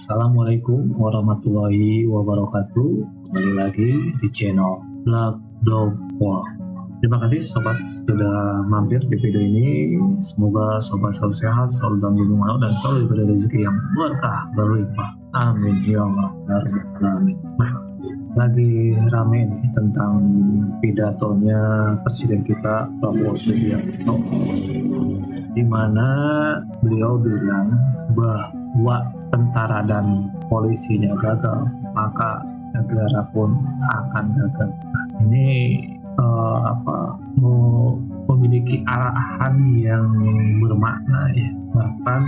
Assalamualaikum warahmatullahi wabarakatuh. Kembali lagi di channel Blog Wall. Terima kasih sobat sudah mampir di video ini. Semoga sobat selalu sehat, selalu dalam lindungan Allah, dan selalu diberi rezeki yang berkah berlimpah. Amin ya Allah ya Rabbal alamin. Nah, lagi rame nih tentang pidatonya Presiden kita Prabowo Subianto, di mana beliau bilang bahwa tentara dan polisinya gagal, maka negara pun akan gagal. Nah, ini memiliki arahan yang bermakna ya. Bahkan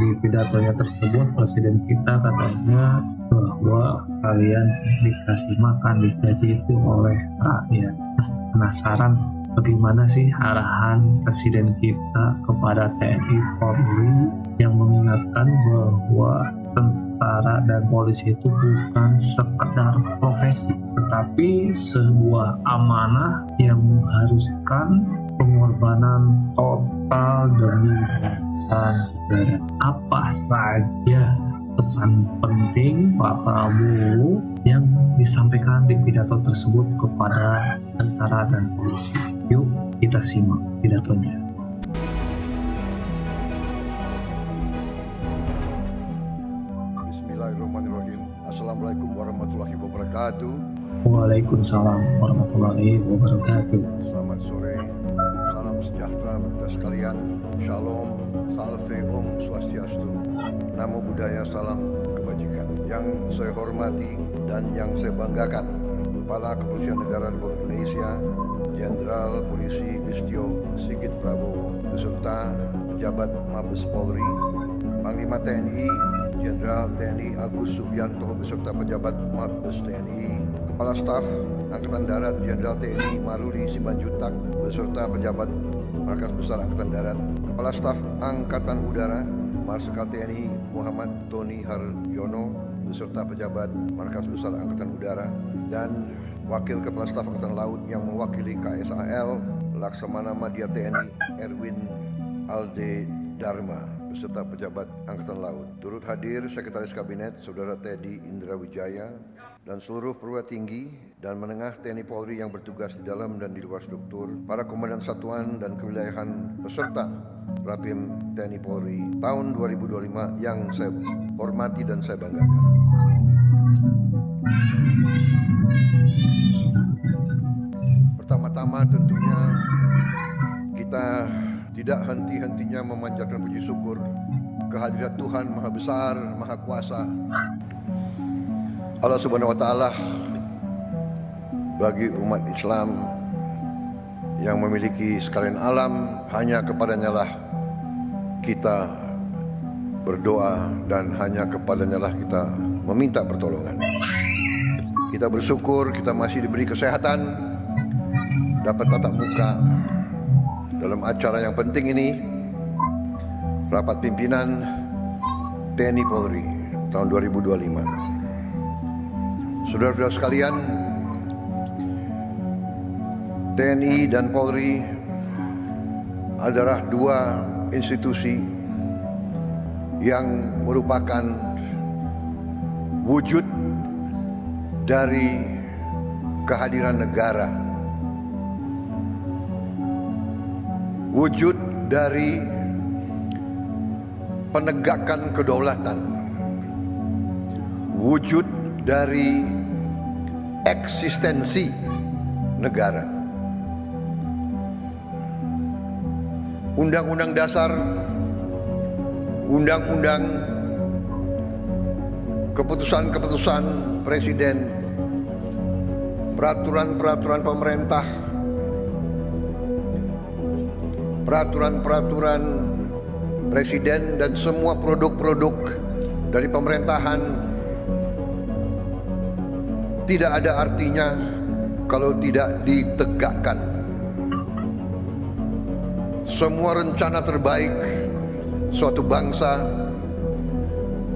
di pidatonya tersebut Presiden kita katanya bahwa kalian dikasih makan, digaji itu oleh rakyat. Nah, penasaran bagaimana sih arahan Presiden kita kepada TNI Polri yang mengingatkan bahwa tentara dan polisi itu bukan sekedar profesi, tetapi sebuah amanah yang mengharuskan pengorbanan total demi bangsa negara. Apa saja pesan penting Pak Prabowo yang disampaikan di pidato tersebut kepada tentara dan polisi? Yuk kita simak pidatonya. Bismillahirrahmanirrahim. Assalamualaikum warahmatullahi wabarakatuh. Waalaikumsalam warahmatullahi wabarakatuh. Selamat sore. Salam sejahtera bagi kita sekalian. Shalom, salve, om swastiastu. Namo Buddhaya, salam kebajikan. Yang saya hormati dan yang saya banggakan, Kepala Kepolisian Negara Republik Indonesia Jenderal Polisi Listio Sigit Prabowo beserta pejabat Mabes Polri, Panglima TNI Jenderal TNI Agus Subianto beserta pejabat Mabes TNI, Kepala Staf Angkatan Darat Jenderal TNI Maruli Simanjuntak beserta pejabat Markas Besar Angkatan Darat, Kepala Staf Angkatan Udara Marsikal TNI Muhammad Tony Haryono beserta pejabat Markas Besar Angkatan Udara, dan Wakil Kepala Staf Angkatan Laut yang mewakili KSAL Laksamana Madya TNI Erwin Alde Dharma beserta pejabat Angkatan Laut. Turut hadir Sekretaris Kabinet Saudara Teddy Indra Wijaya dan seluruh perwira tinggi dan menengah TNI Polri yang bertugas di dalam dan di luar struktur, para komandan satuan dan kewilayahan peserta Rapim TNI Polri tahun 2025 yang saya hormati dan saya banggakan. Pertama-tama tentunya kita tidak henti-hentinya memanjatkan puji syukur kehadirat Tuhan Maha Besar, Maha Kuasa, Allah Subhanahu wa Ta'ala, bagi umat Islam yang memiliki sekalian alam. Hanya kepadanya lah kita berdoa dan hanya kepadanya lah kita meminta pertolongan. Kita bersyukur kita masih diberi kesehatan, dapat tatap muka dalam acara yang penting ini, rapat pimpinan TNI Polri tahun 2025. Saudara-saudara sekalian, TNI dan Polri adalah dua institusi yang merupakan wujud dari kehadiran negara, wujud dari penegakan kedaulatan, wujud dari eksistensi negara. Undang-undang dasar, undang-undang, keputusan-keputusan presiden, peraturan-peraturan pemerintah, peraturan-peraturan presiden dan semua produk-produk dari pemerintahan tidak ada artinya kalau tidak ditegakkan. Semua rencana terbaik suatu bangsa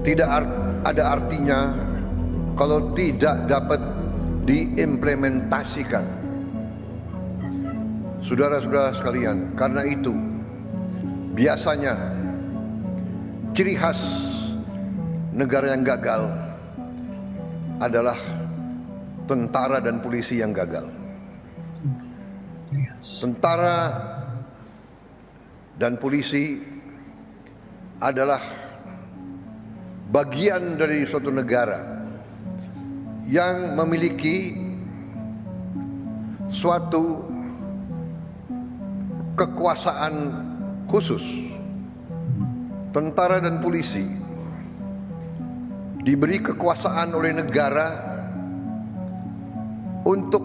tidak ada artinya kalau tidak dapat diimplementasikan. Saudara-saudara sekalian, karena itu biasanya ciri khas negara yang gagal adalah tentara dan polisi yang gagal. Tentara dan polisi adalah bagian dari suatu negara yang memiliki suatu kekuasaan khusus. Tentara dan polisi diberi kekuasaan oleh negara untuk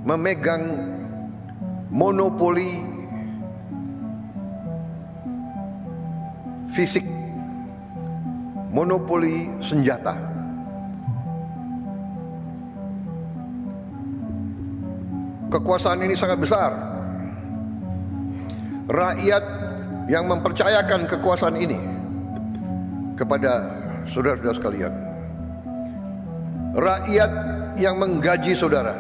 memegang monopoli fisik, monopoli senjata. Kekuasaan ini sangat besar. Rakyat yang mempercayakan kekuasaan ini kepada saudara-saudara sekalian. Rakyat yang menggaji saudara.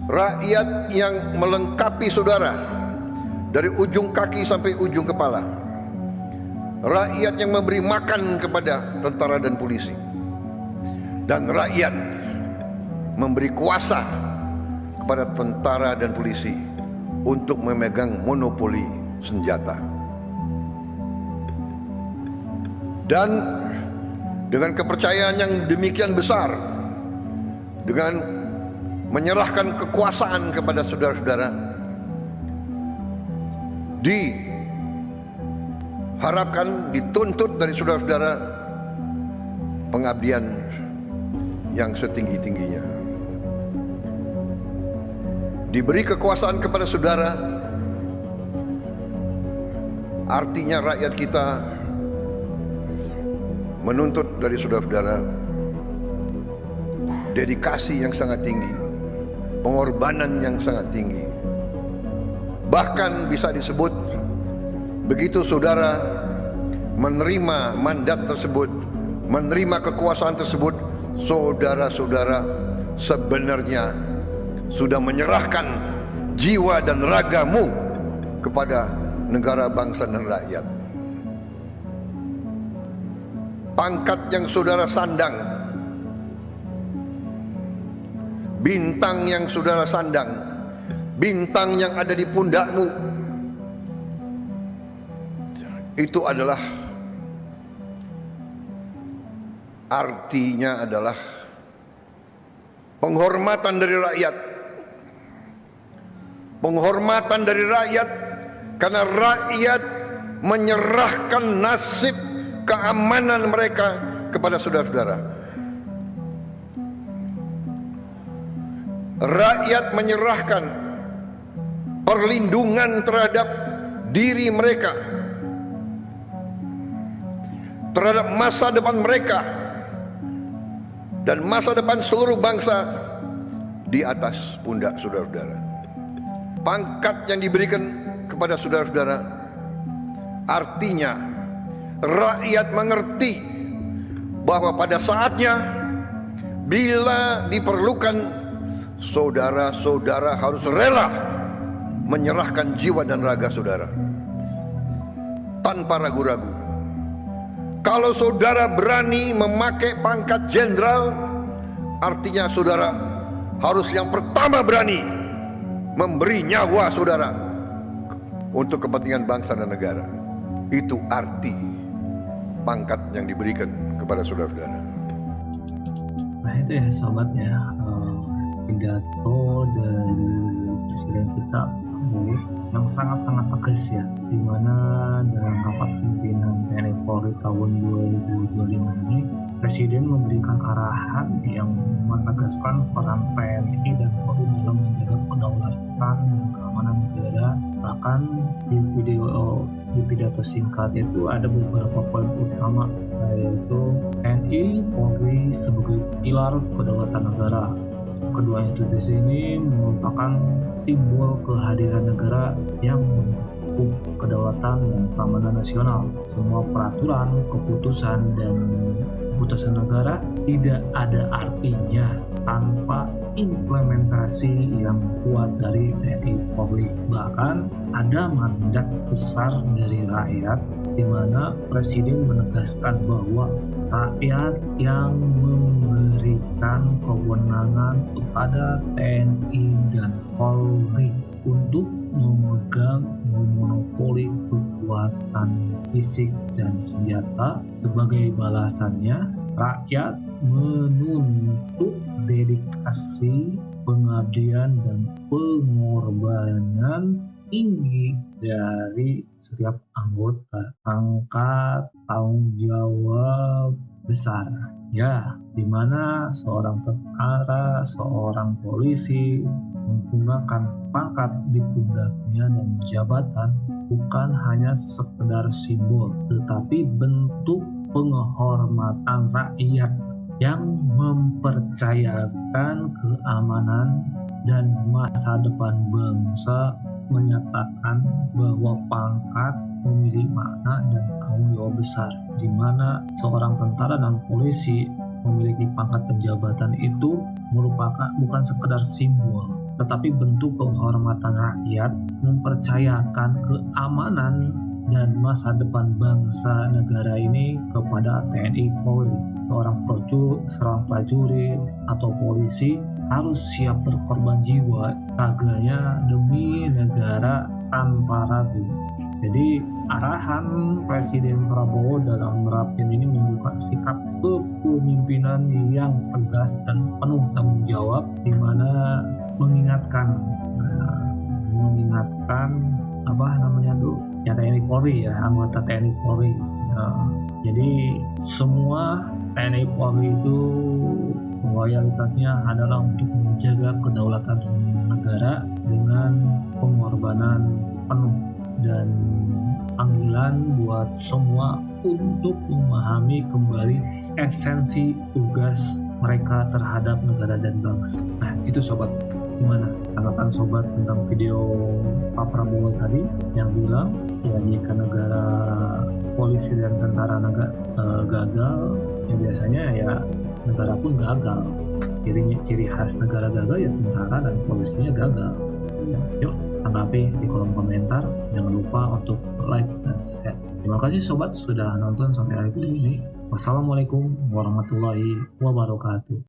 Rakyat yang melengkapi saudara dari ujung kaki sampai ujung kepala. Rakyat yang memberi makan kepada tentara dan polisi. Dan rakyat memberi kuasa kepada tentara dan polisi untuk memegang monopoli senjata. Dan dengan kepercayaan yang demikian besar, dengan menyerahkan kekuasaan kepada saudara-saudara, diharapkan, dituntut dari saudara-saudara pengabdian yang setinggi-tingginya. Diberi kekuasaan kepada saudara, artinya rakyat kita menuntut dari saudara-saudara dedikasi yang sangat tinggi, pengorbanan yang sangat tinggi. Bahkan bisa disebut, begitu saudara menerima mandat tersebut, menerima kekuasaan tersebut, saudara-saudara sebenarnya sudah menyerahkan jiwa dan ragamu kepada negara, bangsa, dan rakyat. Pangkat yang saudara sandang, bintang yang saudara sandang, bintang yang ada di pundakmu, itu adalah artinya adalah penghormatan dari rakyat. Penghormatan dari rakyat karena rakyat menyerahkan nasib keamanan mereka kepada saudara-saudara. Rakyat menyerahkan perlindungan terhadap diri mereka, terhadap masa depan mereka dan masa depan seluruh bangsa di atas pundak saudara-saudara. Pangkat yang diberikan kepada saudara-saudara artinya rakyat mengerti bahwa pada saatnya bila diperlukan, saudara-saudara harus rela menyerahkan jiwa dan raga saudara tanpa ragu-ragu. Kalau saudara berani memakai pangkat jenderal, artinya saudara harus yang pertama berani memberi nyawa saudara untuk kepentingan bangsa dan negara. Itu arti pangkat yang diberikan kepada saudara-saudara. Nah itu ya sobat ya, pidato dari Presiden kita yang sangat-sangat tegas ya, di mana dalam rapat pimpinan TNI Polri tahun 2025 ini Presiden memberikan arahan yang menegaskan peran TNI dan Polri dalam menjaga kedaulatan dan keamanan negara. Bahkan di pidato singkat itu ada beberapa poin utama, yaitu TNI Polri sebagai pilar kedaulatan negara. Kedua institusi ini merupakan simbol kehadiran negara yang mendukung kedaulatan dan keamanan nasional. Semua peraturan, keputusan, dan keputusan negara tidak ada artinya tanpa implementasi yang kuat dari TNI Polri. Bahkan ada mandat besar dari rakyat di mana Presiden menegaskan bahwa rakyat yang memberikan kewenangan kepada TNI dan Polri untuk memegang memonopoli kekuatan fisik dan senjata. Sebagai balasannya, rakyat menuntut dedikasi, pengabdian, dan pengorbanan tinggi dari setiap anggota. Angkat tanggung jawab besar, ya, di mana seorang tentara, seorang polisi menggunakan pangkat di pundaknya dan jabatan bukan hanya sekedar simbol, tetapi bentuk penghormatan rakyat yang mempercayakan keamanan dan masa depan bangsa, menyatakan bahwa pangkat memiliki makna dan tanggung jawab besar, di mana seorang tentara dan polisi memiliki pangkat dan jabatan itu merupakan bukan sekedar simbol, tetapi bentuk penghormatan rakyat, mempercayakan keamanan dan masa depan bangsa negara ini kepada TNI Polri. Seorang prajurit atau polisi harus siap berkorban jiwa raganya demi negara tanpa ragu. Jadi arahan Presiden Prabowo dalam Rapim ini menunjukkan sikap kepemimpinan yang tegas dan penuh tanggung jawab, di mana mengingatkan TNI Polri, anggota TNI Polri. Jadi semua TNI Polri itu loyalitasnya adalah untuk menjaga kedaulatan negara dengan pengorbanan penuh, dan panggilan buat semua untuk memahami kembali esensi tugas mereka terhadap negara dan bangsa. Nah, itu sobat, gimana tanggapan sobat tentang video Pak Prabowo tadi yang bilang ya jika negara polisi dan tentara gagal, ya biasanya ya negara pun gagal. Ciri khas negara gagal ya tentara dan polisinya gagal. Yuk tanggapi di kolom komentar, jangan lupa untuk like dan share. Terima kasih sobat sudah nonton sampai akhir video ini. Wassalamualaikum warahmatullahi wabarakatuh.